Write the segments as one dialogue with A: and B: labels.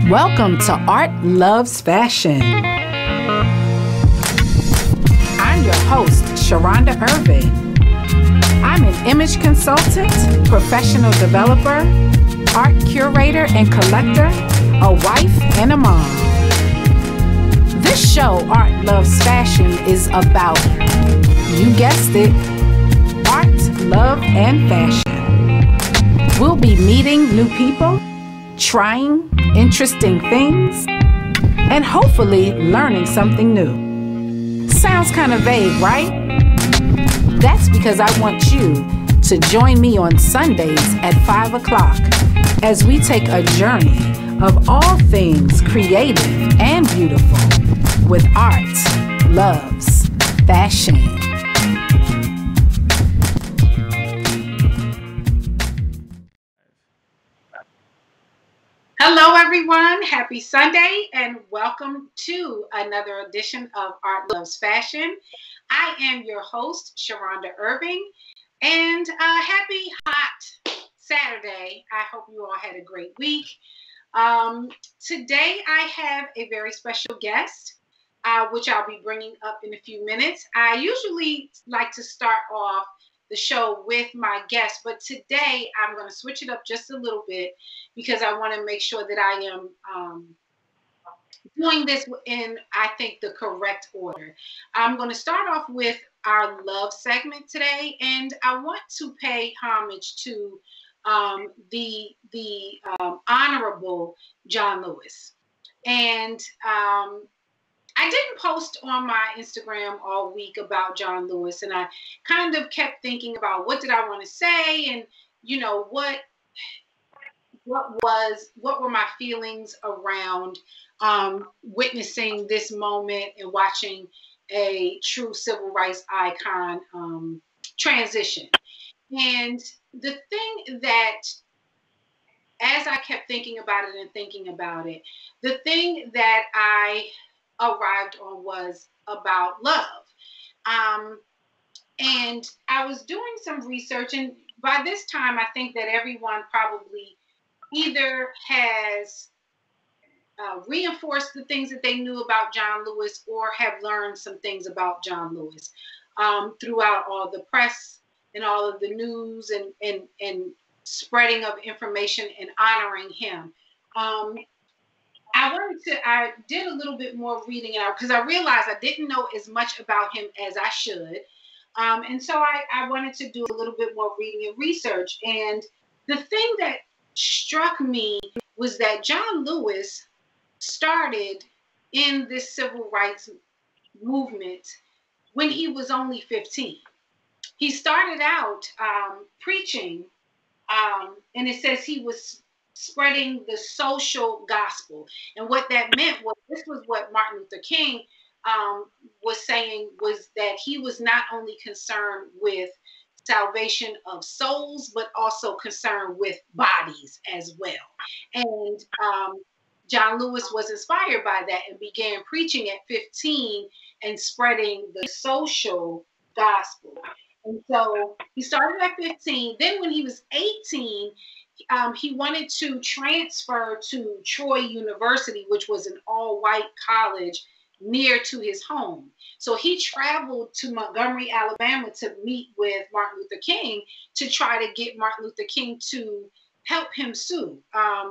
A: Welcome to Art Loves Fashion. I'm your host, Sharonda Irvin. I'm an image consultant, professional developer, art curator and collector, a wife and a mom. This show, Art Loves Fashion, is about, you guessed it, art, love, and fashion. We'll be meeting new people, trying interesting things, and hopefully learning something new. Sounds kind of vague, right? That's because I want you to join me on Sundays at 5 o'clock as we take a journey of all things creative and beautiful with Art Loves Fashion. Hello, everyone. Happy Sunday and welcome to another edition of Art Loves Fashion. I am your host, Sharonda Irving, and happy hot Saturday. I hope you all had a great week. Today I have a very special guest, which I'll be bringing up in a few minutes. I usually like to start off the show with my guest, but today I'm going to switch it up just a little bit because I want to make sure that I am doing this in, I think, the correct order. I'm going to start off with our love segment today, and I want to pay homage to the Honorable John Lewis. And I didn't post on my Instagram all week about John Lewis, and I kind of kept thinking about what did I want to say, and you know what were my feelings around witnessing this moment and watching a true civil rights icon transition. And the thing that, as I kept thinking about it, the thing that I arrived on was about love. And I was doing some research, and by this time, I think that everyone probably either has reinforced the things that they knew about John Lewis or have learned some things about John Lewis throughout all the press and all of the news and spreading of information and honoring him. I did a little bit more reading out because I realized I didn't know as much about him as I should. And so I wanted to do a little bit more reading and research. And the thing that struck me was that John Lewis started in this civil rights movement when he was only 15. He started out preaching, and it says he was spreading the social gospel. And what that meant was, this was what Martin Luther King was saying, was that he was not only concerned with salvation of souls, but also concerned with bodies as well. And John Lewis was inspired by that and began preaching at 15 and spreading the social gospel. And so he started at 15. Then when he was 18, he wanted to transfer to Troy University, which was an all-white college near to his home. So he traveled to Montgomery, Alabama to meet with Martin Luther King to try to get Martin Luther King to help him sue.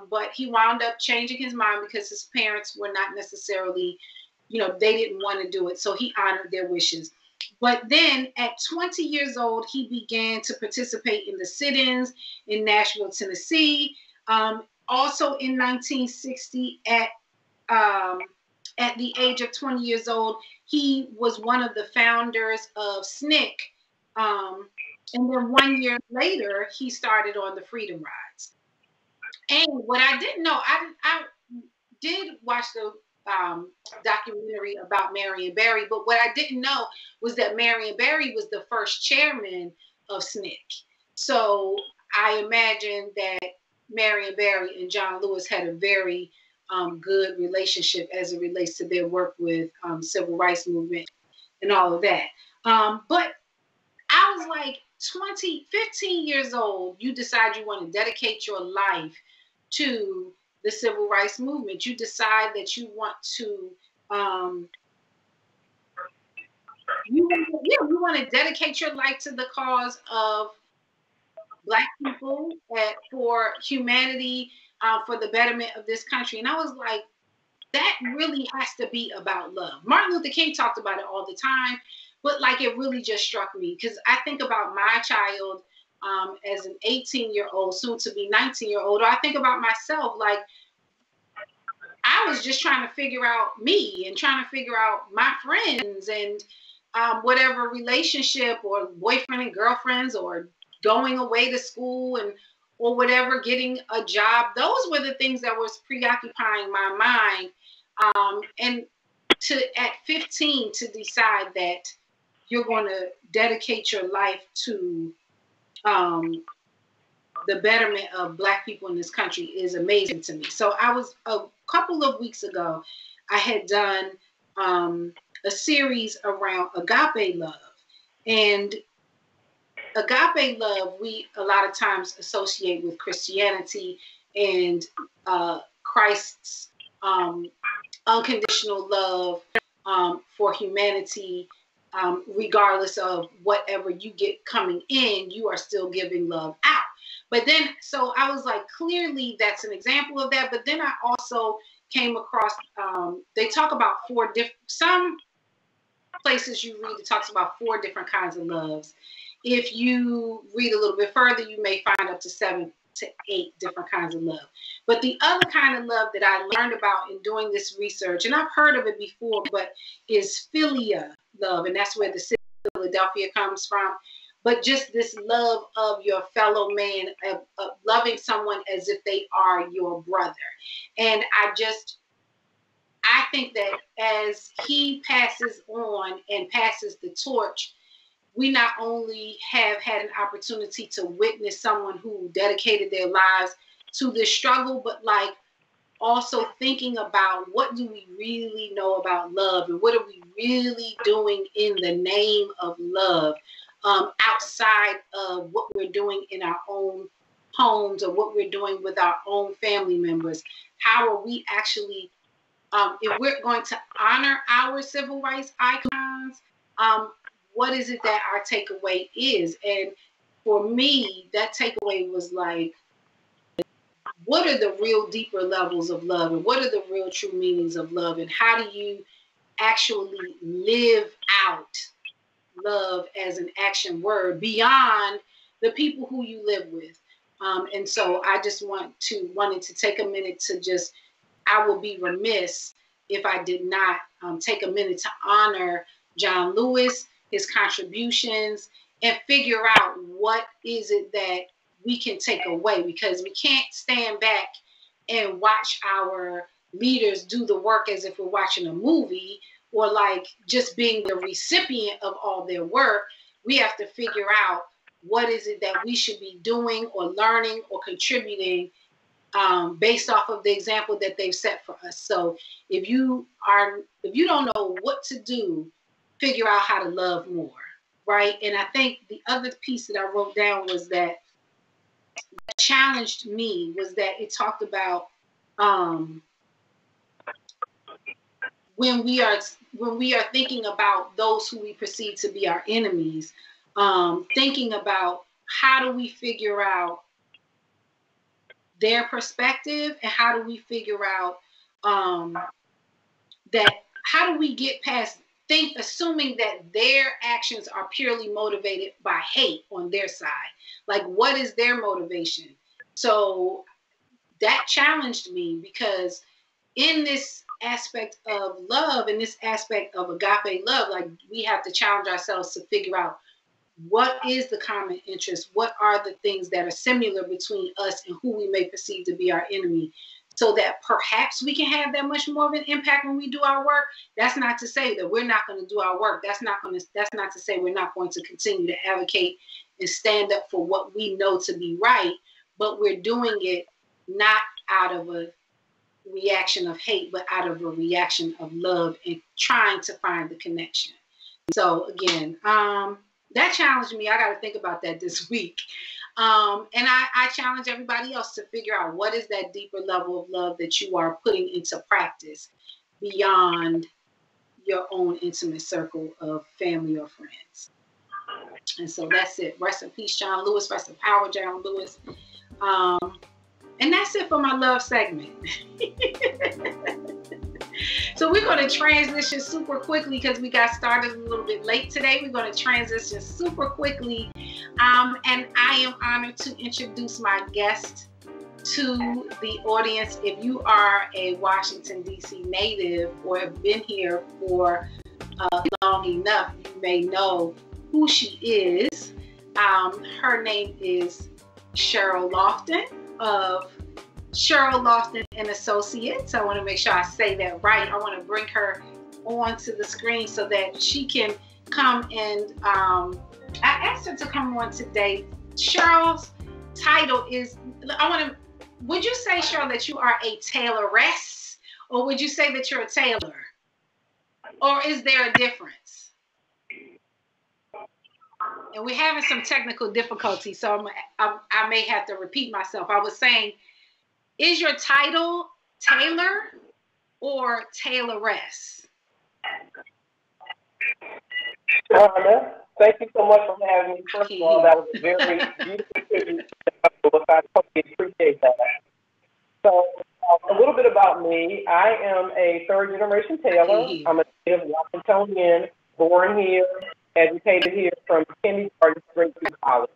A: But he wound up changing his mind because his parents were not necessarily, they didn't want to do it. So he honored their wishes. But then at 20 years old, he began to participate in the sit-ins in Nashville, Tennessee. Also in 1960, at the age of 20 years old, he was one of the founders of SNCC. And then 1 year later, he started on the Freedom Rides. And what I didn't know, I did watch the documentary about Marion Barry, but what I didn't know was that Marion Barry was the first chairman of SNCC. So I imagine that Marion Barry and John Lewis had a very good relationship as it relates to their work with civil rights movement and all of that. But I was like, 15 years old, you decide you want to dedicate your life to the civil rights movement. You decide that you want to, you want to dedicate your life to the cause of Black people, for humanity, for the betterment of this country. And I was like, that really has to be about love. Martin Luther King talked about it all the time, but like it really just struck me because I think about my child as an 18-year-old, soon to be 19-year-old, or I think about myself like I was just trying to figure out me and trying to figure out my friends and whatever relationship or boyfriend and girlfriends or going away to school and or whatever, getting a job. Those were the things that was preoccupying my mind. And at 15 to decide that you're going to dedicate your life to the betterment of Black people in this country is amazing to me. So I was a couple of weeks ago, I had done a series around agape love. And agape love, we a lot of times associate with Christianity and Christ's unconditional love for humanity. Regardless of whatever you get coming in, you are still giving love out. But then, so I was like, clearly that's an example of that. But then I also came across, they talk about some places you read, it talks about 4 different kinds of loves. If you read a little bit further, you may find up to 7 to 8 different kinds of love. But the other kind of love that I learned about in doing this research, and I've heard of it before, but is philia love. And that's where the city of Philadelphia comes from. But just this love of your fellow man, of loving someone as if they are your brother. And I think that as he passes on and passes the torch, we not only have had an opportunity to witness someone who dedicated their lives to this struggle, but like also thinking about what do we really know about love and what are we really doing in the name of love outside of what we're doing in our own homes or what we're doing with our own family members. How are we actually, if we're going to honor our civil rights icons, what is it that our takeaway is? And for me, that takeaway was like, what are the real deeper levels of love? And what are the real true meanings of love? And how do you actually live out love as an action word beyond the people who you live with? And so I just wanted to take a minute to just, I will be remiss if I did not take a minute to honor John Lewis, his contributions, and figure out what is it that we can take away, because we can't stand back and watch our leaders do the work as if we're watching a movie or like just being the recipient of all their work. We have to figure out what is it that we should be doing or learning or contributing based off of the example that they've set for us. So if you don't know what to do, figure out how to love more, right? And I think the other piece that I wrote down was that challenged me was that it talked about when we are thinking about those who we perceive to be our enemies, thinking about how do we figure out their perspective and how do we figure out that how do we get past assuming that their actions are purely motivated by hate on their side. Like, what is their motivation? So that challenged me, because in this aspect of love, in this aspect of agape love, like, we have to challenge ourselves to figure out what is the common interest? What are the things that are similar between us and who we may perceive to be our enemy, so that perhaps we can have that much more of an impact when we do our work. That's not to say that we're not going to do our work. That's not to say we're not going to continue to advocate and stand up for what we know to be right, but we're doing it not out of a reaction of hate, but out of a reaction of love and trying to find the connection. So again, That challenged me. I got to think about that this week. And I challenge everybody else to figure out what is that deeper level of love that you are putting into practice beyond your own intimate circle of family or friends. And so that's it. Rest in peace, John Lewis. Rest in power, John Lewis. And that's it for my love segment. So we're going to transition super quickly because we got started a little bit late today. We're going to transition super quickly. And I am honored to introduce my guest to the audience. If you are a Washington, D.C. native or have been here for long enough, you may know who she is. Her name is Cheryl Lofton of Cheryl Lofton and Associates. I want to make sure I say that right. I want to bring her onto the screen so that she can come and I asked her to come on today. Cheryl's title is, would you say, Cheryl, that you are a tailoress, or would you say that you're a tailor? Or is there a difference? And we're having some technical difficulty, so I may have to repeat myself. I was saying, is your title tailor or tailoress?
B: Shonda, thank you so much for having me. First of all, that was a very beautiful tribute. I totally appreciate that. So, a little bit about me. I am a third-generation tailor. I'm a native Washingtonian, born here, educated here from kindergarten straight through college.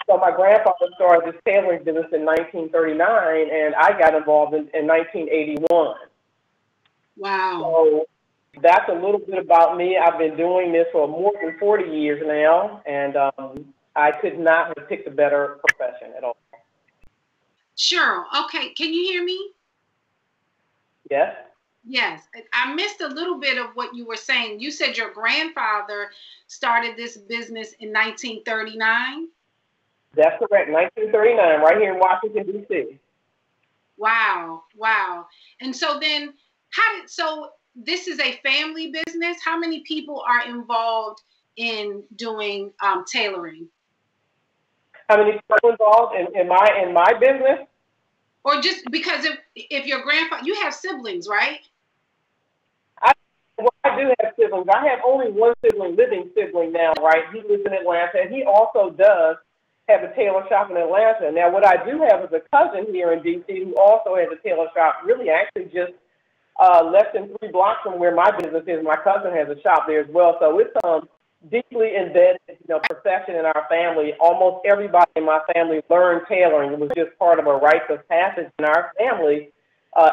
B: So my grandfather started this tailoring business in 1939, and I got involved in 1981.
A: Wow.
B: So that's a little bit about me. I've been doing this for more than 40 years now, and I could not have picked a better profession at all.
A: Cheryl, okay, can you hear me?
B: Yes.
A: Yes, I missed a little bit of what you were saying. You said your grandfather started this business in 1939?
B: That's correct, 1939, right here in Washington, D.C.
A: Wow, wow. And so then, so this is a family business? How many people are involved in doing tailoring?
B: How many people involved in my business?
A: Or just because if your grandfather, you have siblings, right?
B: I do have siblings. I have only one living sibling now, right? He lives in Atlanta, and he also does have a tailor shop in Atlanta. Now, what I do have is a cousin here in D.C. who also has a tailor shop, really actually just less than 3 blocks from where my business is. My cousin has a shop there as well. So it's deeply embedded, profession in our family. Almost everybody in my family learned tailoring. It was just part of a rite of passage in our family.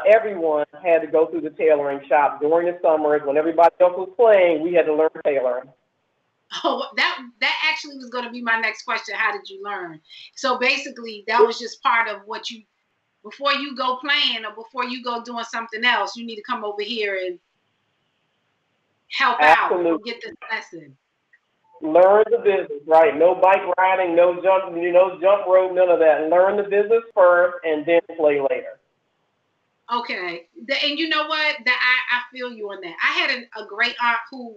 B: Everyone had to go through the tailoring shop during the summers when everybody else was playing. We had to learn tailoring.
A: Oh, that actually was going to be my next question. How did you learn? So basically, that was just part of what you, before you go playing or before you go doing something else, you need to come over here and help out and get this lesson.
B: Learn the business, right? No bike riding, no jump rope, none of that. Learn the business first and then play later.
A: Okay. And you know what? I feel you on that. I had a great aunt who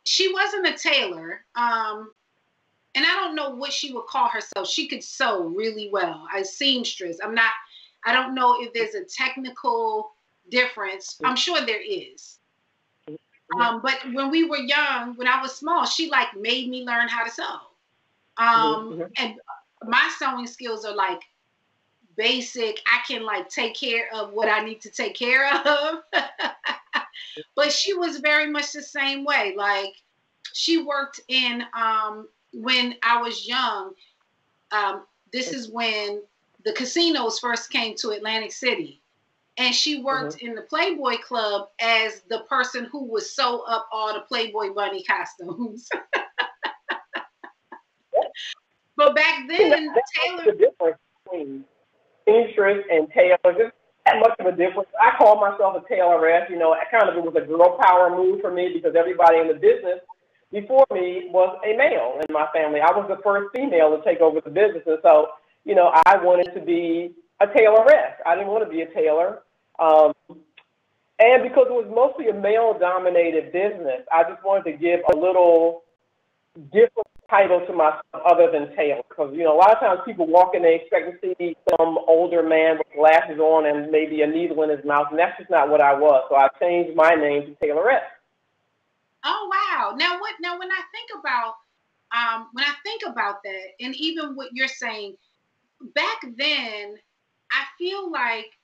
A: she wasn't a tailor. And I don't know what she would call herself. She could sew really well. A seamstress. I don't know if there's a technical difference. I'm sure there is. But when we were young, when I was small, she made me learn how to sew. And my sewing skills are basic. I can take care of what I need to take care of. But she was very much the same way. She worked in, when I was young, this is when the casinos first came to Atlantic City. And she worked in the Playboy Club as the person who would sew up all the Playboy bunny costumes. But back then, Taylor...
B: the difference between seamstress and tailor. Just that much of a difference. I call myself a tailoress. It was a girl power move for me because everybody in the business before me was a male in my family. I was the first female to take over the business. And so, I wanted to be a tailoress. I didn't want to be a tailor. And because it was mostly a male-dominated business, I just wanted to give a little different title to myself other than tailor. Because, you know, a lot of times people walk in, they expect to see some older man with glasses on and maybe a needle in his mouth, and that's just not what I was. So I changed my name to Taylorette.
A: Oh, wow. Now, when I think about that, and even what you're saying, back then, I feel like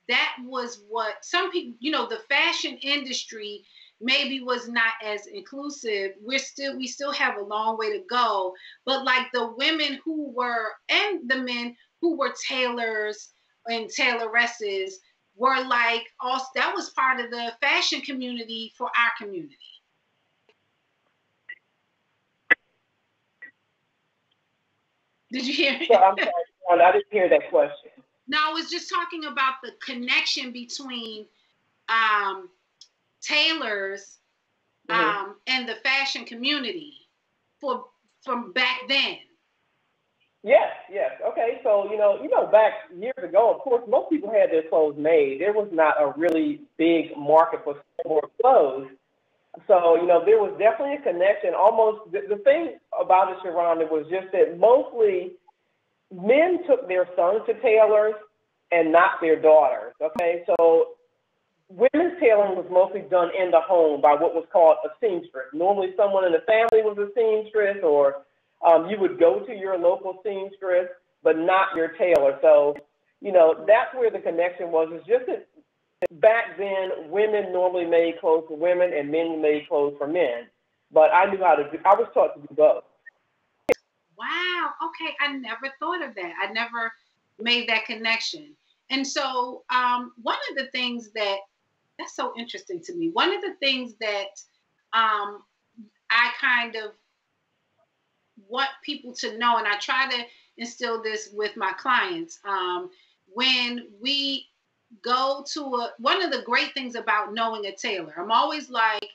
A: that was what some people, you know, the fashion industry maybe was not as inclusive. We still have a long way to go. But like the women who were, and the men who were tailors and tailoresses were like, also, that was part of the fashion community for our community. Did you hear me?
B: So I'm sorry, I didn't hear that question.
A: No, I was just talking about the connection between tailors and the fashion community from back then.
B: Yes, yes. Okay, so you know, back years ago, of course, most people had their clothes made. There was not a really big market for clothes. So, you know, there was definitely a connection. Almost the thing about it, Sharonda, was just that mostly men took their sons to tailors and not their daughters. Okay, so women's tailoring was mostly done in the home by what was called a seamstress. Normally someone in the family was a seamstress, or you would go to your local seamstress, but not your tailor. So, you know, that's where the connection was. It's just that back then, women normally made clothes for women and men made clothes for men. But I knew how to do, I was taught to do both.
A: Wow. Okay. I never thought of that. I never made that connection. And so one of the things that's so interesting to me, one of the things that I kind of want people to know, and I try to instill this with my clients, when we go to one of the great things about knowing a tailor, I'm always like,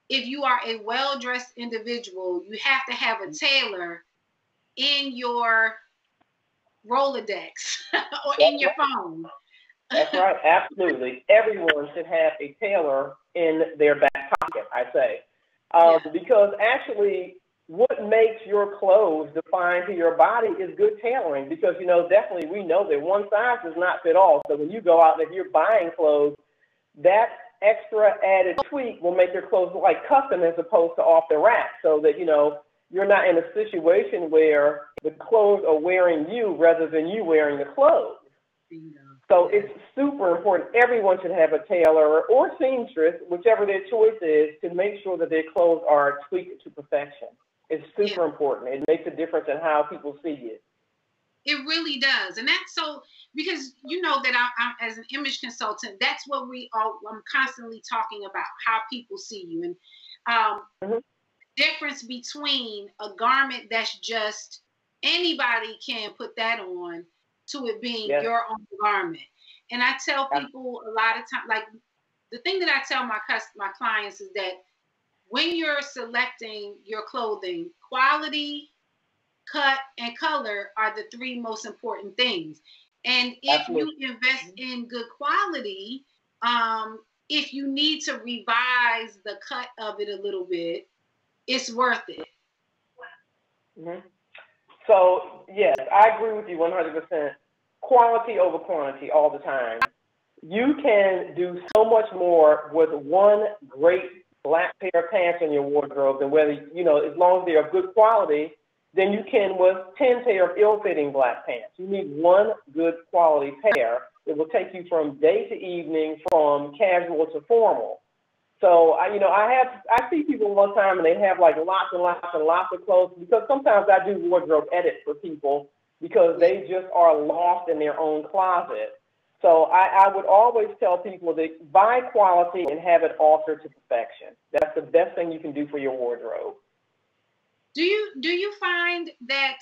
A: if you are a well-dressed individual, you have to have a tailor in your Rolodex or in your phone.
B: That's right, absolutely. Everyone should have a tailor in their back pocket, I say. Because actually, what makes your clothes defined to your body is good tailoring. Because, you know, definitely we know that one size does not fit all. So when you go out and if you're buying clothes, that extra added tweak will make your clothes look like custom as opposed to off the rack, so that, you know, you're not in a situation where the clothes are wearing you rather than you wearing the clothes. So it's super important. Everyone should have a tailor or seamstress, whichever their choice is, to make sure that their clothes are tweaked to perfection. It's super important. It makes a difference in how people see you.
A: It really does. And that's so, because you know that I'm as an image consultant, that's what I'm constantly talking about, how people see you. And difference between a garment that's just anybody can put that on to it being your own garment. And I tell people a lot of times, like the thing that I tell my clients is that when you're selecting your clothing, quality, cut, and color are the three most important things. And if you invest in good quality, if you need to revise the cut of it a little bit, it's worth it.
B: So, yes, I agree with you 100%. Quality over quantity all the time. You can do so much more with one great black pair of pants in your wardrobe than whether, you know, as long as they're of good quality, than you can with 10 pair of ill-fitting black pants. You need one good quality pair that will take you from day to evening, from casual to formal. So, I see people one time and they have like lots and lots and lots of clothes, because sometimes I do wardrobe edits for people because they just are lost in their own closet. So I would always tell people that buy quality and have it altered to perfection. That's the best thing you can do for your wardrobe.
A: Do you find that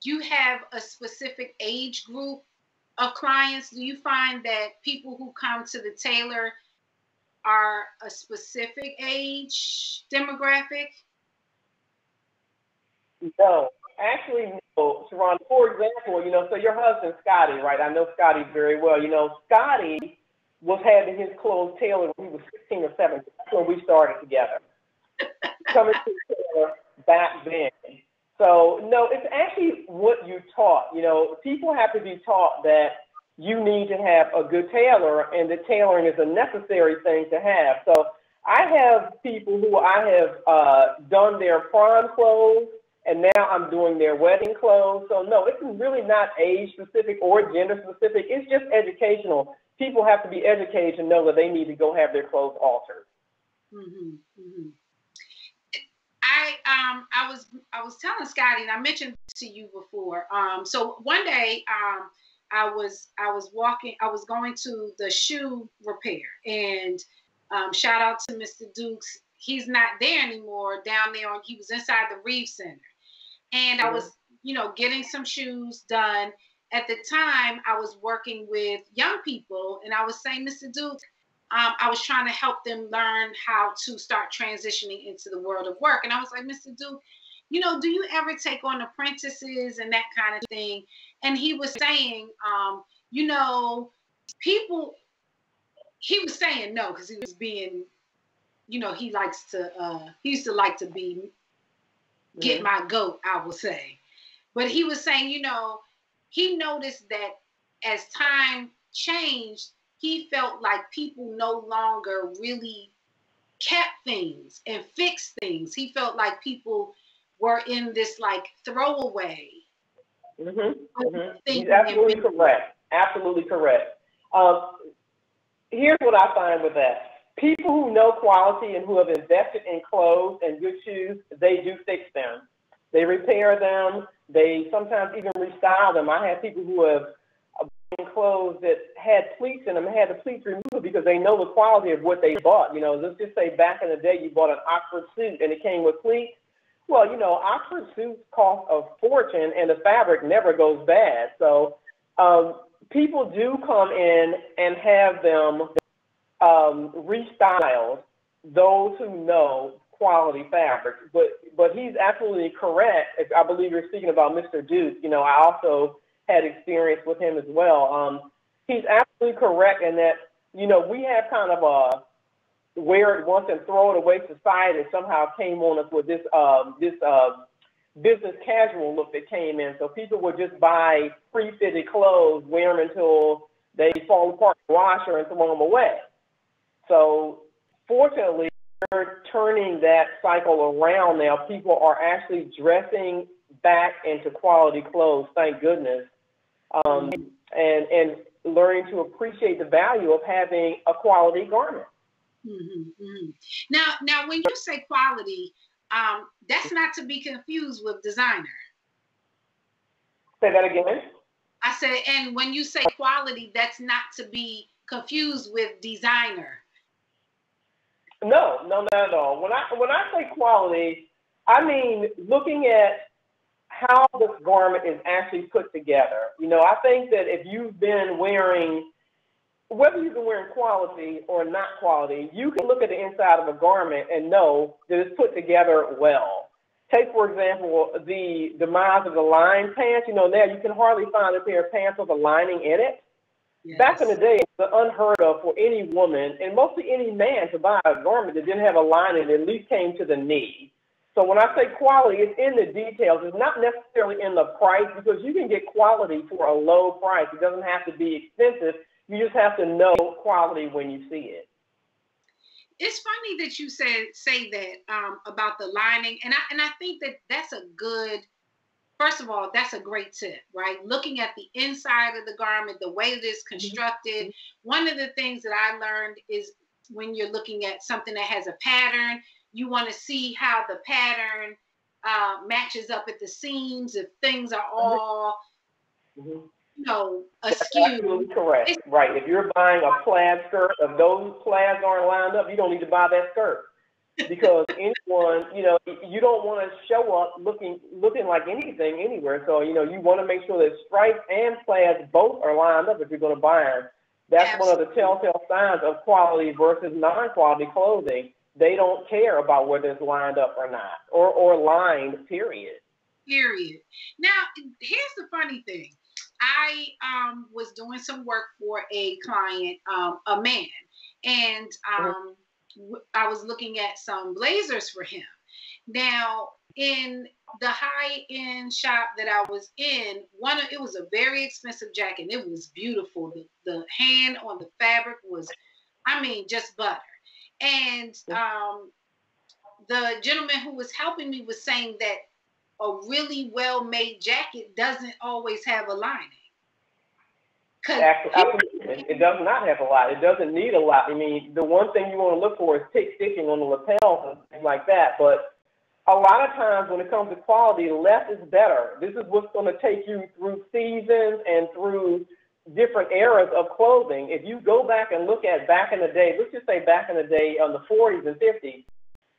A: you have a specific age group of clients? Do you find that people who come to the tailor are a specific age demographic?
B: No, actually, no, Sharon. For example, you know, so your husband, Scotty, right? I know Scotty very well. You know, Scotty was having his clothes tailored when he was 16 or 17. That's when we started together. coming to tailor back then. So no, it's actually what you taught. You know, people have to be taught that you need to have a good tailor, and the tailoring is a necessary thing to have. So I have people who I have done their prom clothes, and now I'm doing their wedding clothes. So no, it's really not age specific or gender specific. It's just educational. People have to be educated to know that they need to go have their clothes altered.
A: Mm-hmm, mm-hmm. I was telling Scotty, and I mentioned this to you before. So one day, I was walking. I was going to the shoe repair, and shout out to Mr. Dukes. He's not there anymore. Down there, he was inside the Reeve Center, and I was, getting some shoes done. At the time, I was working with young people, and I was saying, Mr. Dukes, I was trying to help them learn how to start transitioning into the world of work. And I was like, Mr. Duke, do you ever take on apprentices and that kind of thing? And he was saying, people, he was saying no, because he was being, he used to like to get my goat, I will say. But he was saying, he noticed that as time changed, he felt like people no longer really kept things and fixed things. He felt like people were in this like throwaway.
B: He's absolutely correct. Absolutely correct. Here's what I find with that. People who know quality and who have invested in clothes and good shoes, they do fix them. They repair them. They sometimes even restyle them. I have people who have clothes that had pleats in them, had the pleats removed because they know the quality of what they bought. Let's just say back in the day you bought an Oxford suit and it came with pleats. Well, Oxford suits cost a fortune and the fabric never goes bad. So people do come in and have them restyled, those who know quality fabric. But he's absolutely correct. I believe you're speaking about Mr. Duke. I also had experience with him as well. He's absolutely correct in that, we have kind of a wear it once and throw it away society that somehow came on us with this business casual look that came in. So people would just buy pre-fitted clothes, wear them until they fall apart, wash or and throw them away. So fortunately, we're turning that cycle around now. People are actually dressing back into quality clothes, thank goodness. And learning to appreciate the value of having a quality garment.
A: Now, when you say quality, that's not to be confused with designer.
B: Say that again.
A: I said, and when you say quality, that's not to be confused with designer.
B: No, not at all. When I say quality, I mean looking at how this garment is actually put together. I think that if you've been wearing, whether you've been wearing quality or not quality, you can look at the inside of a garment and know that it's put together well. Take, for example, the demise of the line pants. Now you can hardly find a pair of pants with a lining in it. Yes. Back in the day, it was unheard of for any woman and mostly any man to buy a garment that didn't have a lining that at least came to the knee. So when I say quality, it's in the details. It's not necessarily in the price, because you can get quality for a low price. It doesn't have to be expensive. You just have to know quality when you see it.
A: It's funny that you say that about the lining, and I think that that's a good. First of all, that's a great tip, right? Looking at the inside of the garment, the way it is constructed. One of the things that I learned is when you're looking at something that has a pattern, you want to see how the pattern matches up at the seams. If things are all, askew.
B: Absolutely correct. Right. If you're buying a plaid skirt, if those plaids aren't lined up, you don't need to buy that skirt. Because anyone, you don't want to show up looking like anything anywhere. So, you want to make sure that stripes and plaids both are lined up if you're going to buy them. That's Absolutely. One of the telltale signs of quality versus non-quality clothing. They don't care about whether it's lined up or not, or lined, period.
A: Now, here's the funny thing. I was doing some work for a client, a man, and I was looking at some blazers for him. Now, in the high-end shop that I was in, it was a very expensive jacket. It was beautiful. The hand on the fabric was, I mean, just butter. And the gentleman who was helping me was saying that a really well-made jacket doesn't always have a lining.
B: Absolutely. It does not have a lot. It doesn't need a lot. I mean, the one thing you want to look for is tick stitching on the lapels and things like that. But a lot of times when it comes to quality, less is better. This is what's going to take you through seasons and through different eras of clothing. If you go back and look at back in the day, let's just say back in the day on the 40s and 50s,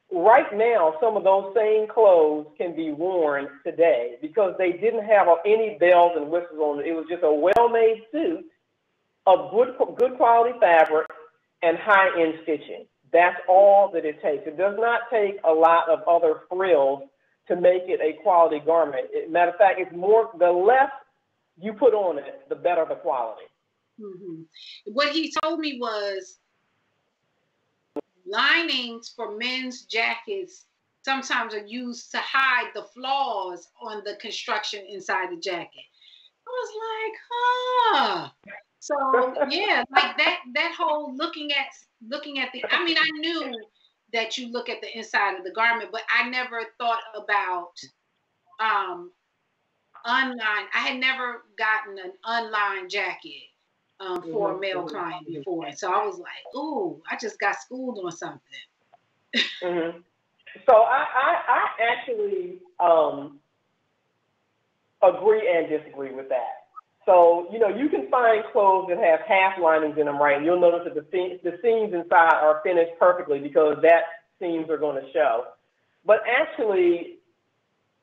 B: right now, some of those same clothes can be worn today because they didn't have any bells and whistles on it. It was just a well-made suit of good quality fabric and high-end stitching. That's all that it takes. It does not take a lot of other frills to make it a quality garment. Matter of fact, it's more, the less you put on it, the better the quality.
A: Mm-hmm. What he told me was, linings for men's jackets sometimes are used to hide the flaws on the construction inside the jacket. I was like, huh. So yeah, like that whole looking at the, I mean, I knew that you look at the inside of the garment, but I never thought about unlined. I had never gotten an unlined jacket for a male client before. So I was like, ooh, I just got schooled on something.
B: Mm-hmm. So I actually agree and disagree with that. So, you know, you can find clothes that have half linings in them, right? And you'll notice that the seams inside are finished perfectly because that seams are going to show. But actually,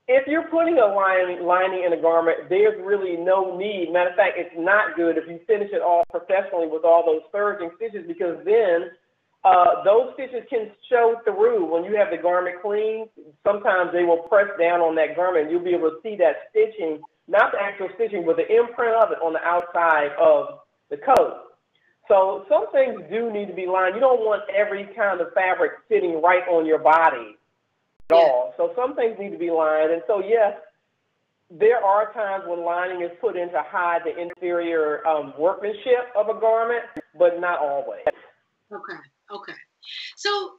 B: if you're putting a lining in a garment, there's really no need. Matter of fact, it's not good if you finish it all professionally with all those surging stitches, because then those stitches can show through. When you have the garment clean, sometimes they will press down on that garment, and you'll be able to see that stitching, not the actual stitching, but the imprint of it on the outside of the coat. So some things do need to be lined. You don't want every kind of fabric sitting right on your body at all. So some things need to be lined. And so, yes, there are times when lining is put in to hide the inferior workmanship of a garment, but not always.
A: Okay. So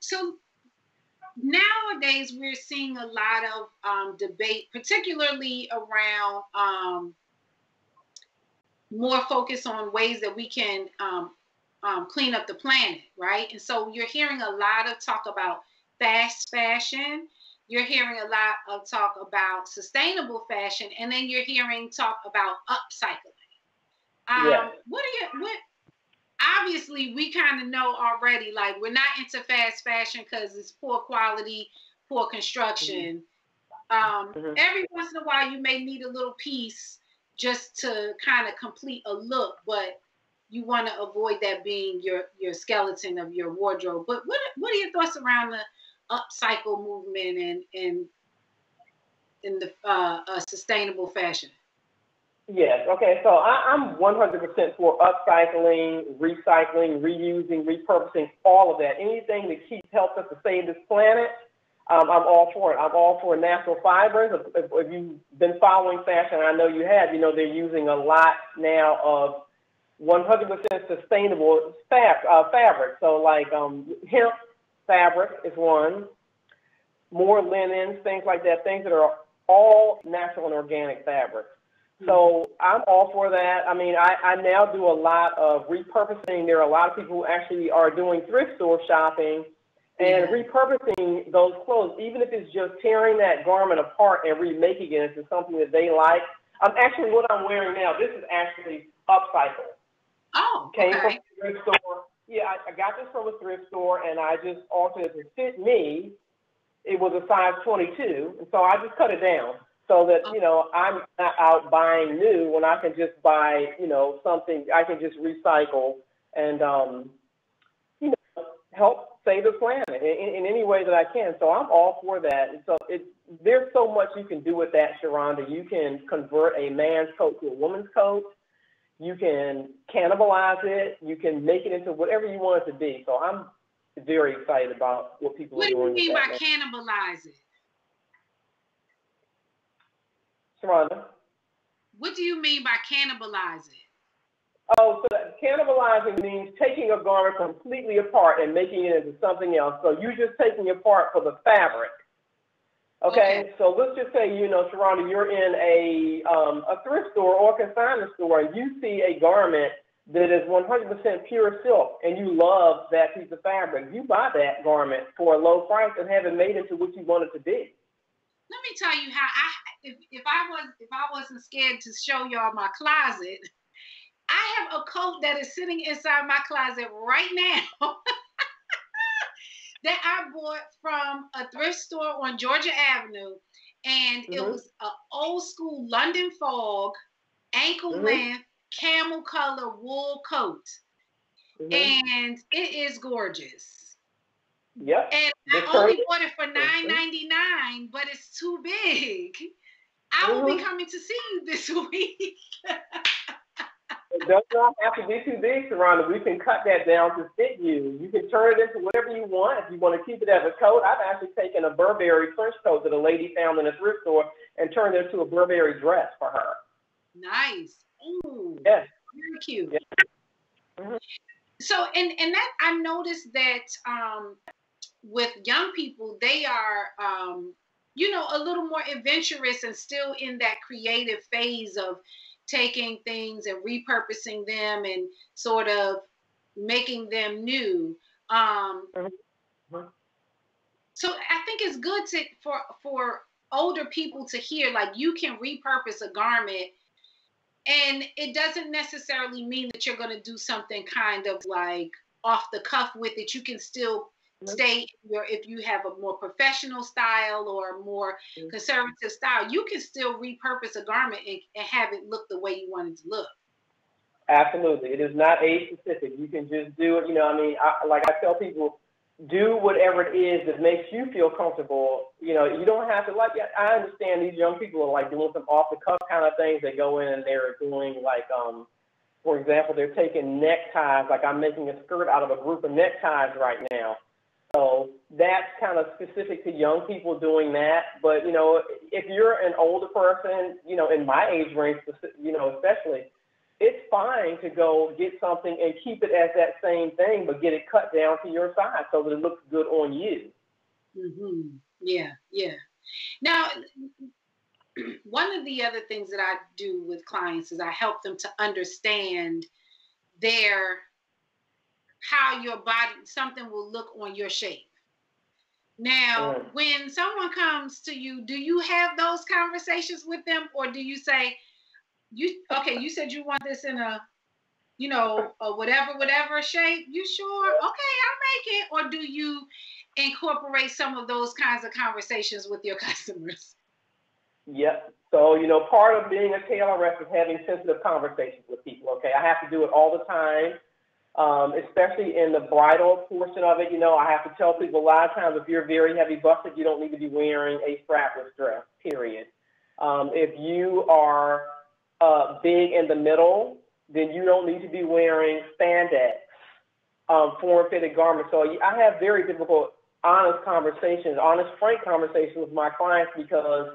A: nowadays we're seeing a lot of debate, particularly around more focus on ways that we can clean up the planet, right? And so you're hearing a lot of talk about fast fashion. You're hearing a lot of talk about sustainable fashion, and then you're hearing talk about upcycling. What obviously we kind of know already, like, we're not into fast fashion because it's poor quality, poor construction. Every once in a while you may need a little piece just to kind of complete a look, but you want to avoid that being your skeleton of your wardrobe. But what are your thoughts around the upcycle movement and the sustainable fashion?
B: Yes. Okay. So I'm 100% for upcycling, recycling, reusing, repurposing, all of that. Anything that helps us to save this planet, I'm all for it. I'm all for natural fibers. If you've been following fashion, I know you have, you know, they're using a lot now of 100% sustainable fabric. So like hemp fabric is one, more linens, things like that, things that are all natural and organic fabrics. So I'm all for that. I mean, I now do a lot of repurposing. There are a lot of people who actually are doing thrift store shopping and repurposing those clothes, even if it's just tearing that garment apart and remaking it into something that they like. Actually, what I'm wearing now, this is actually upcycled.
A: Oh,
B: Came from a thrift store. Yeah, I got this from a thrift store, and I just altered it to fit me. It was a size 22, and so I just cut it down so that, you know, I'm not out buying new when I can just buy, you know, something I can just recycle and, you know, help save the planet in any way that I can. So I'm all for that. And so there's so much you can do with that, Sharonda. You can convert a man's coat to a woman's coat. You can cannibalize it. You can make it into whatever you want it to be. So I'm very excited about what people are doing.
A: What do you mean by cannibalize it?
B: Sharonda?
A: What do you mean by cannibalize it?
B: Oh, so that cannibalizing means taking a garment completely apart and making it into something else. So you're just taking it apart for the fabric. Okay? So let's just say, Sharonda, you're in a thrift store or a consignment store, and you see a garment that is 100% pure silk, and you love that piece of fabric. You buy that garment for a low price and have it made into what you want it to be.
A: Let me tell you how if I wasn't scared to show y'all my closet, I have a coat that is sitting inside my closet right now that I bought from a thrift store on Georgia Avenue, and it was an old school London fog, ankle length, camel color wool coat, and it is gorgeous.
B: Yep.
A: And I only bought it for $9.99, but it's too big. I will be coming to see you this week.
B: It does not have to be too big, Sharonda. We can cut that down to fit you. You can turn it into whatever you want. If you want to keep it as a coat, I've actually taken a Burberry trench coat that a lady found in a thrift store and turned it into a Burberry dress for her.
A: Nice. Ooh.
B: Yes.
A: Very cute.
B: Yes.
A: So, and that I noticed that with young people, they are, a little more adventurous and still in that creative phase of taking things and repurposing them and sort of making them new. So I think it's good for older people to hear, like, you can repurpose a garment, and it doesn't necessarily mean that you're going to do something kind of like off the cuff with it. You can still stay if you have a more professional style or a more conservative style, you can still repurpose a garment and have it look the way you want it to look.
B: Absolutely. It is not age specific. You can just do it. I tell people, do whatever it is that makes you feel comfortable. You don't have to, I understand these young people are like doing some off the cuff kind of things. They go in and they're doing for example, they're taking neckties. Like, I'm making a skirt out of a group of neckties right now. So that's kind of specific to young people doing that. But, if you're an older person, in my age range, especially, it's fine to go get something and keep it as that same thing, but get it cut down to your size so that it looks good on you.
A: Yeah. Now, one of the other things that I do with clients is I help them to understand how your body, something will look on your shape. Now, when someone comes to you, do you have those conversations with them, or do you say, you said you want this in a whatever shape? You sure? Okay, I'll make it. Or do you incorporate some of those kinds of conversations with your customers?
B: Yep. So, part of being a tailorist is having sensitive conversations with people, okay? I have to do it all the time. Especially in the bridal portion of it, I have to tell people a lot of times, if you're very heavy busted, you don't need to be wearing a strapless dress, period. If you are big in the middle, then you don't need to be wearing spandex, form-fitted garments. So I have very difficult, honest, frank conversations with my clients, because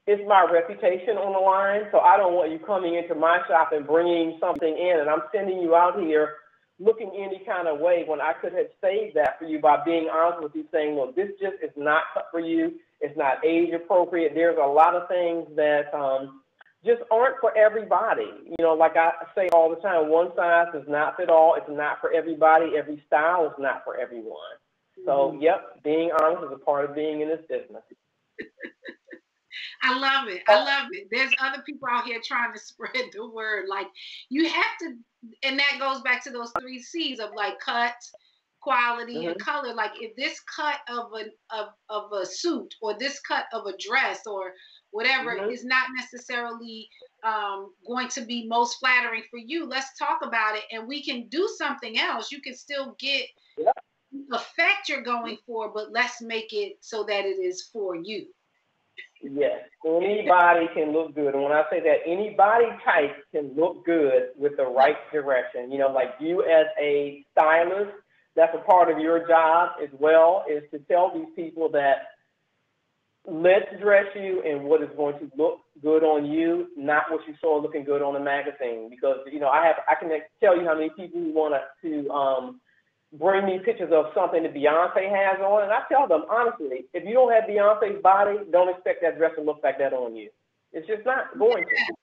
B: it's my reputation on the line. So I don't want you coming into my shop and bringing something in, and I'm sending you out here looking any kind of way when I could have saved that for you by being honest with you, saying, look, this just is not cut for you. It's not age appropriate. There's a lot of things that just aren't for everybody. Like I say all the time, one size does not fit all. It's not for everybody. Every style is not for everyone. So, yep, being honest is a part of being in this business.
A: I love it. There's other people out here trying to spread the word. Like, you have to, and that goes back to those 3 C's of like cut, quality, and color. Like, if this cut of a suit or this cut of a dress or whatever is not necessarily going to be most flattering for you, let's talk about it, and we can do something else. You can still get the effect you're going for, but let's make it so that it is for you.
B: Yes, anybody can look good. And when I say that, any body type can look good with the right direction. Like, you as a stylist, that's a part of your job as well, is to tell these people that let's dress you in what is going to look good on you, not what you saw looking good on a magazine. Because, you know, I can tell you how many people who want to bring me pictures of something that Beyonce has on, and I tell them, honestly, if you don't have Beyonce's body, don't expect that dress to look like that on you. It's just not going to.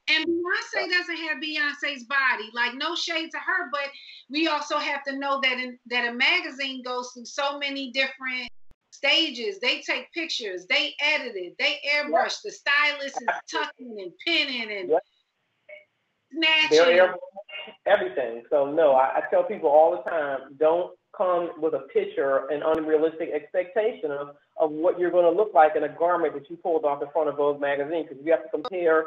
A: And Beyonce doesn't have Beyonce's body. Like, no shade to her, but we also have to know that a magazine goes through so many different stages. They take pictures, they edit it, they airbrush. The stylist is tucking and pinning and snatching.
B: Everything. So no, I tell people all the time, don't come with a picture, an unrealistic expectation of what you're going to look like in a garment that you pulled off the front of Vogue magazine, because you have to compare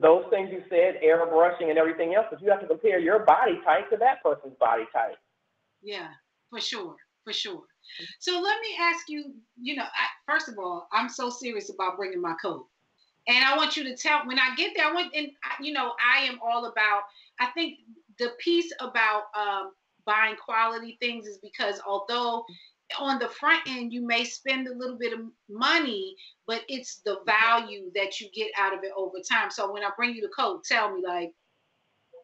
B: those things you said, airbrushing and everything else, but you have to compare your body type to that person's body type.
A: Yeah, for sure. So let me ask you, first of all, I'm so serious about bringing my coat. And I want you to tell, when I get there, I am all about, I think the piece about buying quality things is because although on the front end, you may spend a little bit of money, but it's the value that you get out of it over time. So when I bring you the coat, tell me, like,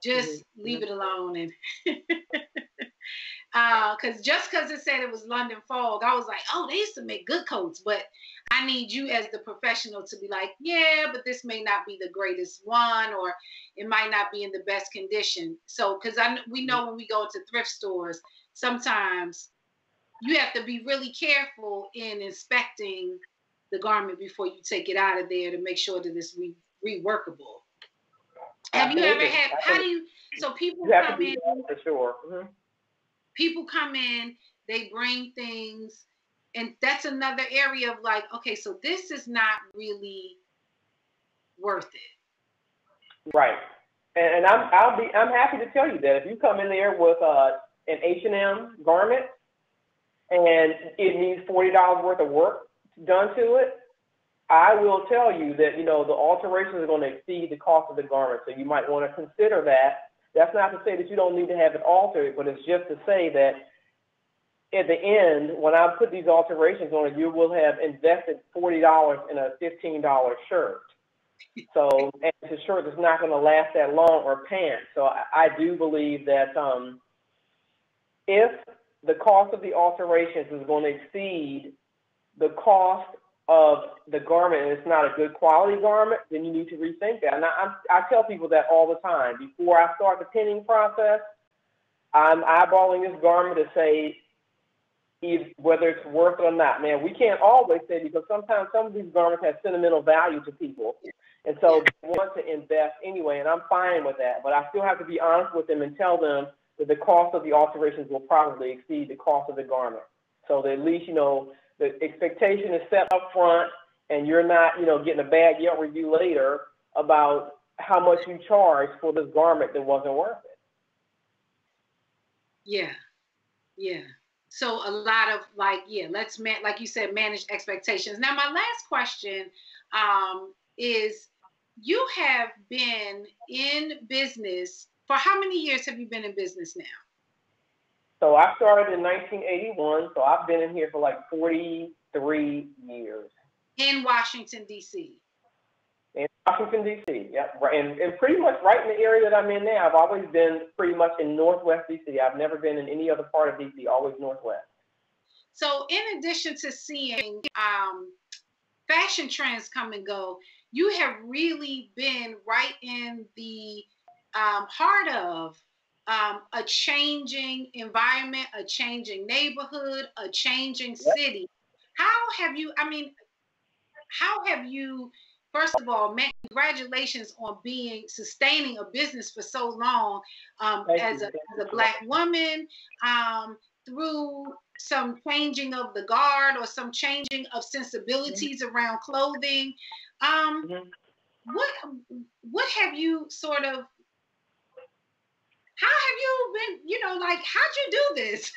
A: just leave it alone. And because it said it was London Fog, I was like, oh, they used to make good coats, but I need you as the professional to be like, yeah, but this may not be the greatest one, or it might not be in the best condition. So, because we know when we go into thrift stores, sometimes you have to be really careful in inspecting the garment before you take it out of there to make sure that it's reworkable. Have you ever had, people come in,
B: for sure.
A: People come in, they bring things, and that's another area of like, okay, so this is not really worth it.
B: Right. And I'm happy to tell you that if you come in there with an H&M garment and it needs $40 worth of work done to it, I will tell you that, the alterations are going to exceed the cost of the garment. So you might want to consider that. That's not to say that you don't need to have it altered, but it's just to say that at the end, when I put these alterations on it, you will have invested $40 in a $15 shirt. So, and it's a shirt that's not going to last that long, or pants. So I do believe that if the cost of the alterations is going to exceed the cost of the garment and it's not a good quality garment, then you need to rethink that. And I tell people that all the time. Before I start the pinning process, I'm eyeballing this garment to say whether it's worth it or not. Man, we can't always say, because sometimes some of these garments have sentimental value to people. And so they want to invest anyway, and I'm fine with that. But I still have to be honest with them and tell them that the cost of the alterations will probably exceed the cost of the garment. So that at least, the expectation is set up front, and you're not, getting a bad Yelp review later about how much you charge for this garment that wasn't worth it.
A: Yeah. So a lot of like you said, manage expectations. Now, my last question is, you have been in business for how many years have you been in business now?
B: So I started in 1981, so I've been in here for like 43 years.
A: In Washington, D.C.?
B: In Washington, D.C., yeah. And pretty much right in the area that I'm in now. I've always been pretty much in Northwest D.C. I've never been in any other part of D.C., always Northwest. So
A: in addition to seeing fashion trends come and go, you have really been right in the heart of a changing environment, a changing neighborhood, a changing city. How have you, first of all, congratulations on sustaining a business for so long as a Black woman, through some changing of the guard or some changing of sensibilities around clothing. What have you sort of, how have you been, how'd you do this?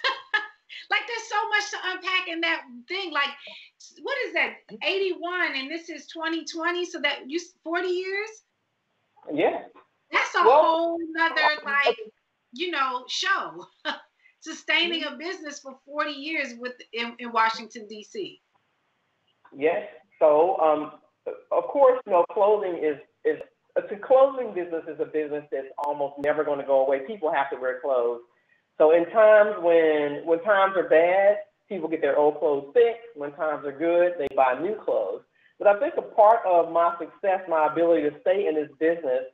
A: Like, there's so much to unpack in that thing. Like, what is that, 81, and this is 2020, so that 40 years?
B: Yeah.
A: That's a whole nother, show. Sustaining a business for 40 years in Washington, D.C.
B: Yes. So, of course, clothing is a clothing business is a business that's almost never going to go away. People have to wear clothes. So, in times when times are bad, people get their old clothes fixed. When times are good, they buy new clothes. But I think a part of my success, my ability to stay in this business,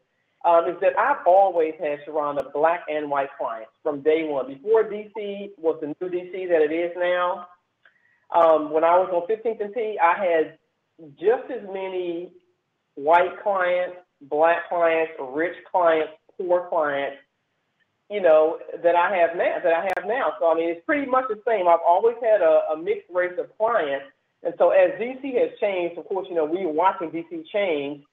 B: is that I've always had, Sharonda, black and white clients from day one. Before DC was the new DC that it is now, when I was on 15th and T, I had just as many white clients, black clients, rich clients, poor clients, that I have now. So I mean, it's pretty much the same. I've always had a mixed race of clients, and so as DC has changed, of course, we're watching DC change.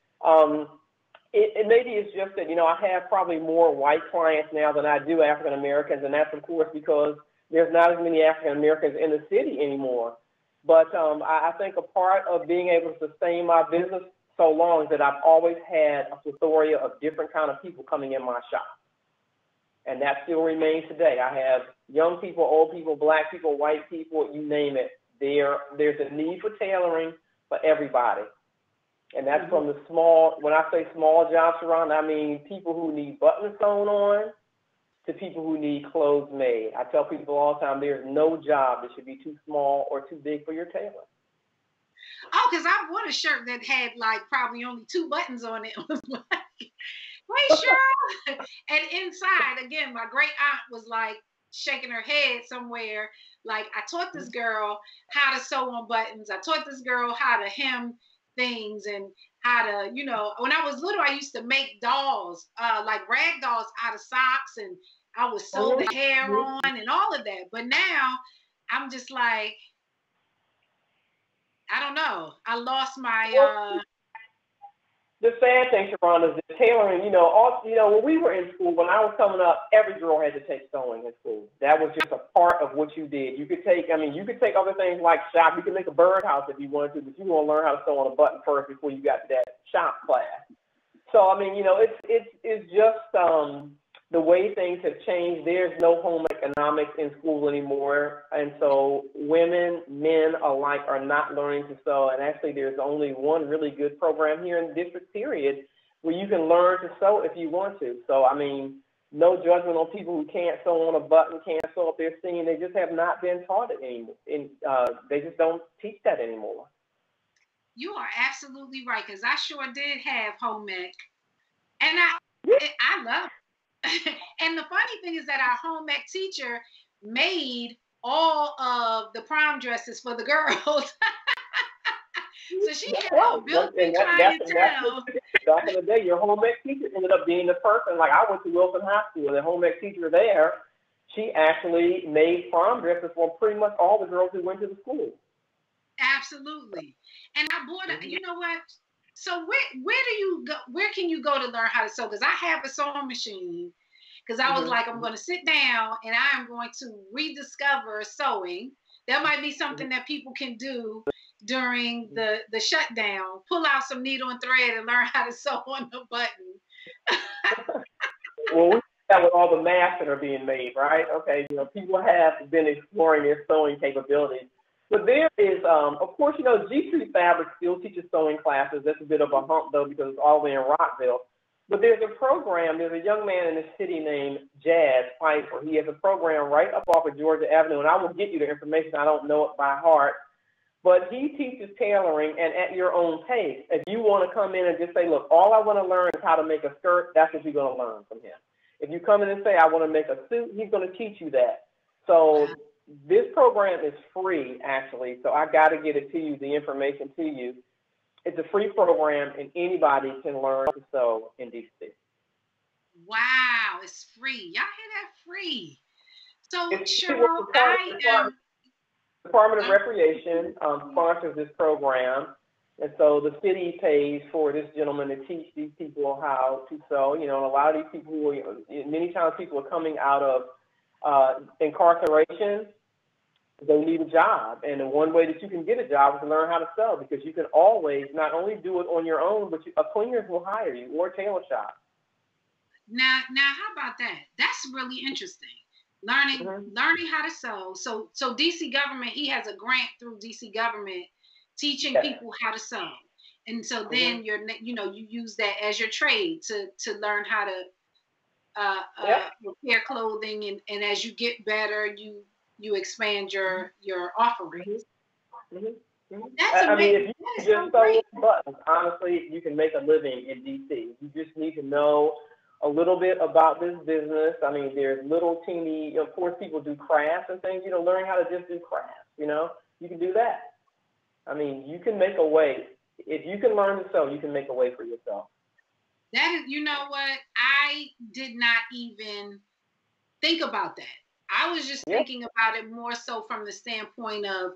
B: It maybe it's just that I have probably more white clients now than I do African Americans, and that's of course because there's not as many African Americans in the city anymore. But I think a part of being able to sustain my business so long is that I've always had a plethora of different kind of people coming in my shop. And that still remains today. I have young people, old people, black people, white people, you name it. There's a need for tailoring for everybody. And that's from the small, when I say small jobs, Sharon, I mean people who need buttons sewn on to people who need clothes made. I tell people all the time, there's no job that should be too small or too big for your tailor.
A: Oh, because I bought a shirt that had like probably only 2 buttons on it. It was like, wait, sure. And inside, again, my great aunt was like shaking her head somewhere. Like, I taught this girl how to sew on buttons. I taught this girl how to hem things and how to, when I was little, I used to make dolls, like rag dolls out of socks, and I would sew the hair on and all of that. But now I'm just like, I don't know. I lost my,
B: The sad thing, Sharon, is that tailoring, when we were in school, when I was coming up, every girl had to take sewing in school. That was just a part of what you did. You could take other things like shop. You could make a birdhouse if you wanted to, but you want to learn how to sew on a button first before you got to that shop class. So, I mean, it's just the way things have changed. There's no home economics in school anymore. And so women, men alike are not learning to sew. And actually, there's only one really good program here in the district, period, where you can learn to sew if you want to. So, I mean, no judgment on people who can't sew on a button, can't sew up their seam. They just have not been taught it anymore. They just don't teach that anymore.
A: You are absolutely right, because I sure did have home ec. And I love it. And the funny thing is that our home ec teacher made all of the prom dresses for the girls. So she had a built-in clientele.
B: Back in the day, your home ec teacher ended up being the person. Like, I went to Wilson High School, the home ec teacher there, she actually made prom dresses for pretty much all the girls who went to the school.
A: Absolutely. And I bought you know what? So where do you go? Where can you go to learn how to sew? Because I have a sewing machine. Because I was like, I'm going to sit down and I am going to rediscover sewing. That might be something that people can do during the shutdown. Pull out some needle and thread and learn how to sew on the button.
B: Well, we that with all the masks that are being made, right? Okay, people have been exploring their sewing capabilities. But there is, of course, G3 Fabric still teaches sewing classes. That's a bit of a hump, though, because it's all the way in Rockville. But there's a young man in the city named Jazz Piper. He has a program right up off of Georgia Avenue, and I will get you the information. I don't know it by heart. But he teaches tailoring, and at your own pace. If you want to come in and just say, look, all I want to learn is how to make a skirt, that's what you're going to learn from him. If you come in and say, I want to make a suit, he's going to teach you that. So this program is free, actually, so I got to get it to you, the information to you. It's a free program, and anybody can learn to sew in DC.
A: Wow, it's free. Y'all hear that? Free. So,
B: Cheryl, Department of Recreation sponsors this program, and so the city pays for this gentleman to teach these people how to sew. And a lot of these people, many times people are coming out of incarceration. They need a job, and the one way that you can get a job is to learn how to sew, because you can always not only do it on your own, but a cleaners will hire you, or a tailor shop.
A: Now, how about that? That's really interesting. Learning how to sew. So DC government, he has a grant through DC government teaching
B: Yes.
A: people how to sew. And so then you use that as your trade to learn how to repair clothing, and as you get better, you expand your offerings. That's
B: I mean,
A: amazing.
B: if you
A: That is
B: just
A: so
B: sew
A: great.
B: buttons, honestly, you can make a living in DC. You just need to know a little bit about this business. I mean, there's little teeny, of course, people do crafts and things, learn how to just do crafts, you can do that. I mean, you can make a way. If you can learn to sew, you can make a way for yourself.
A: That is, you know what? I did not even think about that. I was just thinking about it more so from the standpoint of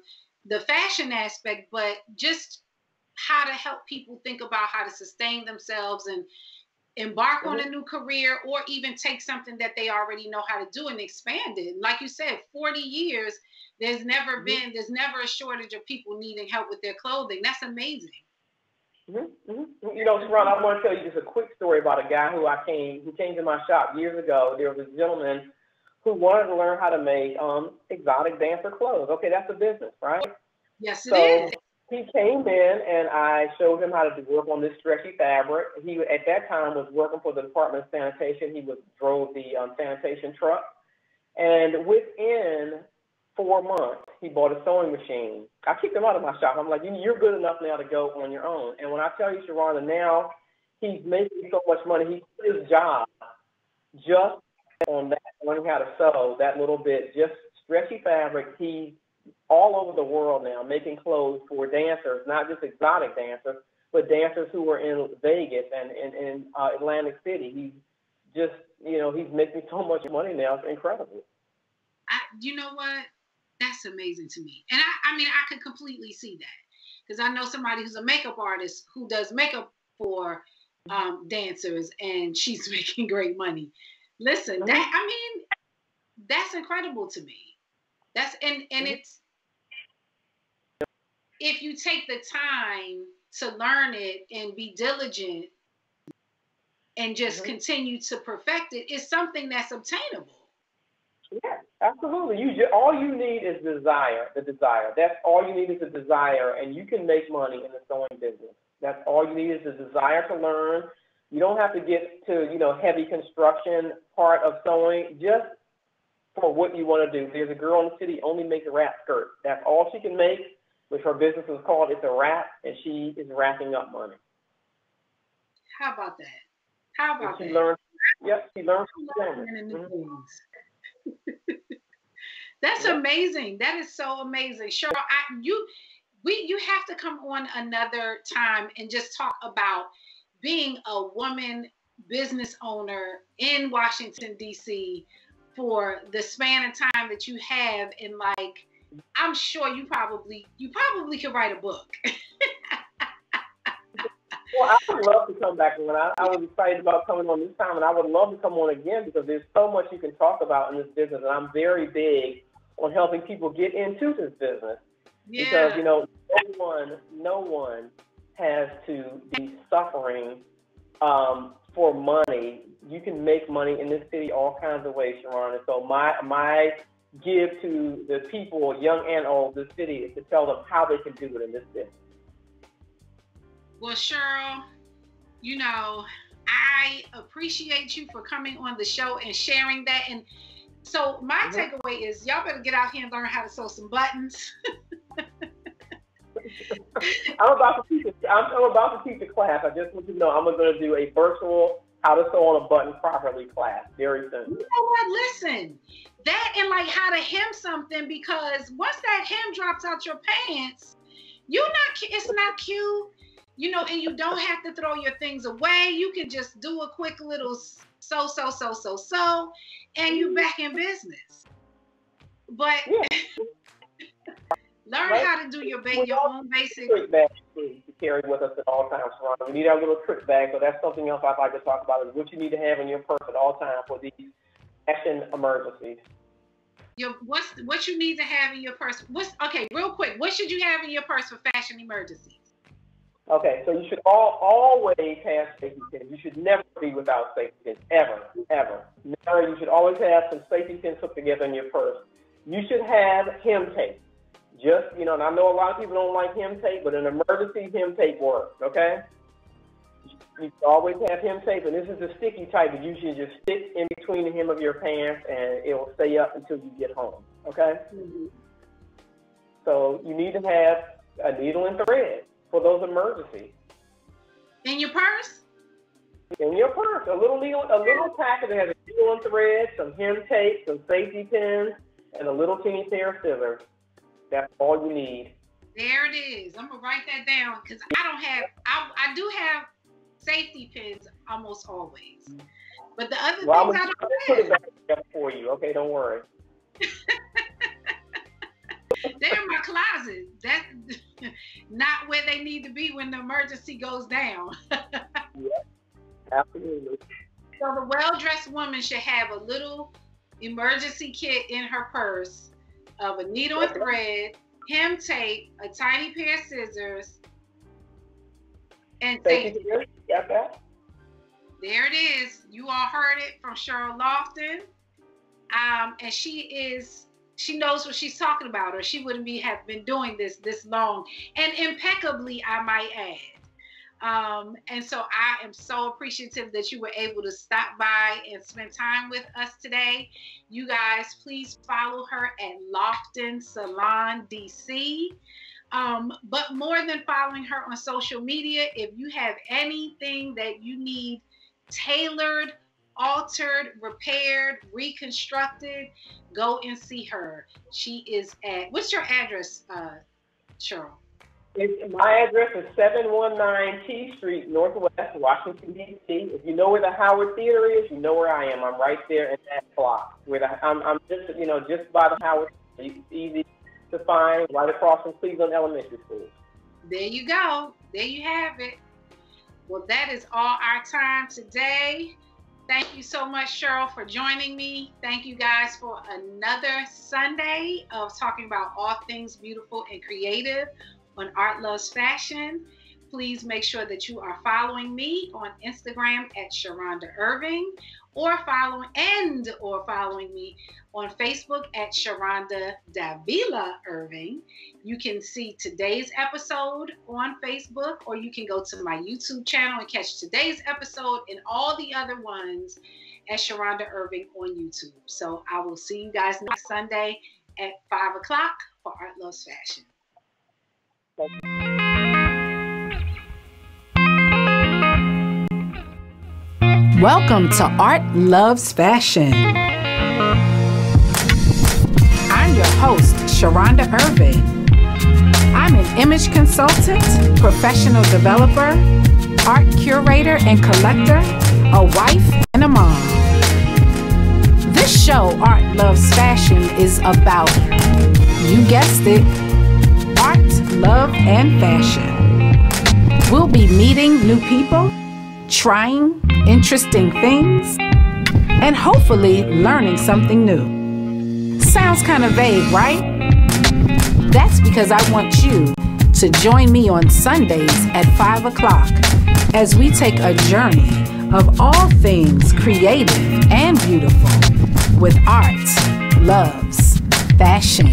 A: the fashion aspect, but just how to help people think about how to sustain themselves and embark on a new career, or even take something that they already know how to do and expand it. Like you said, 40 years, there's never a shortage of people needing help with their clothing. That's amazing.
B: Sharon, I want to tell you just a quick story about a guy who came to my shop years ago. There was a gentleman who wanted to learn how to make exotic dancer clothes. Okay, that's a business, right?
A: Yes, it is.
B: He came in and I showed him how to work on this stretchy fabric. He, at that time, was working for the Department of Sanitation. He drove the sanitation truck. And within 4 months, he bought a sewing machine. I kicked him out of my shop. I'm like, you're good enough now to go on your own. And when I tell you, Sharonda, now he's making so much money, he quit his job just on that, learning how to sew that little bit, just stretchy fabric. He's all over the world now making clothes for dancers, not just exotic dancers, but dancers who are in Vegas and in Atlantic City. He's just, he's making so much money now. It's incredible.
A: You know what? That's amazing to me. And I mean, I could completely see that, because I know somebody who's a makeup artist who does makeup for dancers, and she's making great money. Listen, that's incredible to me. And it's, if you take the time to learn it and be diligent and just continue to perfect it, it's something that's obtainable.
B: Yeah, absolutely. All you need is desire. The desire. That's all you need is a desire, and you can make money in the sewing business. That's all you need is a desire to learn. You don't have to get to heavy construction part of sewing. Just for what you want to do. There's a girl in the city only makes a wrap skirt. That's all she can make, which her business is called It's a Wrap, and she is wrapping up money.
A: How about that? How about
B: she
A: that?
B: Learned, she learned
A: That's amazing. That is so amazing. Cheryl, you have to come on another time and just talk about being a woman business owner in Washington, D.C., for the span of time that you have. And like, I'm sure you probably could write a book.
B: Well, I would love to come back. When I was excited about coming on this time, and I would love to come on again, because there's so much you can talk about in this business, and I'm very big on helping people get into this business.
A: Yeah.
B: Because no one has to be suffering for money. You can make money in this city all kinds of ways, Sharon. And so my give to the people, young and old, this city, is to tell them how they can do it in this city.
A: Well, Cheryl, I appreciate you for coming on the show and sharing that. And so my takeaway is, y'all better get out here and learn how to sew some buttons.
B: I'm about to teach a class. I just want you to know I'm going to do a virtual how to sew on a button properly class very soon.
A: You know what? Listen, that and like how to hem something, because once that hem drops out your pants, it's not cute, and you don't have to throw your things away. You can just do a quick little sew, and you're back in business. But learn how to do your own basic.
B: Trick bag to carry with us at all times, Ron. We need our little trick bag, so that's something else I'd like to talk about, is what you need to have in your purse at all times for these fashion emergencies.
A: What you need to have in your purse? Real quick, what should you have in your purse for fashion emergencies?
B: Okay, so you should always have safety pins. You should never be without safety pins, ever. Never. You should always have some safety pins hooked together in your purse. You should have hem tape. Just, you know, and I know a lot of people don't like hem tape, but an emergency hem tape works, okay? You always have hem tape, and this is the sticky type that you should just stick in between the hem of your pants, and it will stay up until you get home, okay? Mm-hmm. So you need to have a needle and thread for those emergencies.
A: In your purse?
B: In your purse, a little packet that has a needle and thread, some hem tape, some safety pins, and a little teeny pair of scissors. That's all you need.
A: There it is. I'm gonna write that down because I do have safety pins almost always, but the other things I don't have.
B: Put it back together for you, okay? Don't worry.
A: They're in my closet. That's not where they need to be when the emergency goes down.
B: Yeah, absolutely.
A: So the well-dressed woman should have a little emergency kit in her purse of a needle and thread, hem tape, a tiny pair of scissors, and safety.
B: Got that?
A: There it is. You all heard it from Cheryl Lofton. And she knows what she's talking about, or she wouldn't have been doing this long and impeccably, I might add. And so I am so appreciative that you were able to stop by and spend time with us today. You guys, please follow her at Lofton Salon DC. But more than following her on social media, if you have anything that you need tailored, altered, repaired, reconstructed, go and see her. She is at, what's your address, Cheryl?
B: My address is 719 T Street, Northwest, Washington, D.C. If you know where the Howard Theater is, you know where I am. I'm right there in that block. I'm just, you know, just by the Howard. It's easy to find, right across from Cleveland Elementary School.
A: There you go. There you have it. Well, that is all our time today. Thank you so much, Cheryl, for joining me. Thank you guys for another Sunday of talking about all things beautiful and creative on Art Loves Fashion. Please make sure that you are following me on Instagram at Sharonda Irving, or following me on Facebook at Sharonda Davila Irving. You can see today's episode on Facebook, or you can go to my YouTube channel and catch today's episode and all the other ones at Sharonda Irving on YouTube. So I will see you guys next Sunday at 5 o'clock for Art Loves Fashion. Welcome to Art Loves Fashion. I'm your host, Sharonda Irving. I'm an image consultant, professional developer, art curator and collector, a wife and a mom. This show, Art Loves Fashion, is about, you guessed it, art, love, and fashion. We'll be meeting new people, trying interesting things, and hopefully learning something new. Sounds kind of vague, right? That's because I want you to join me on Sundays at 5 o'clock as we take a journey of all things creative and beautiful with art, loves, fashion.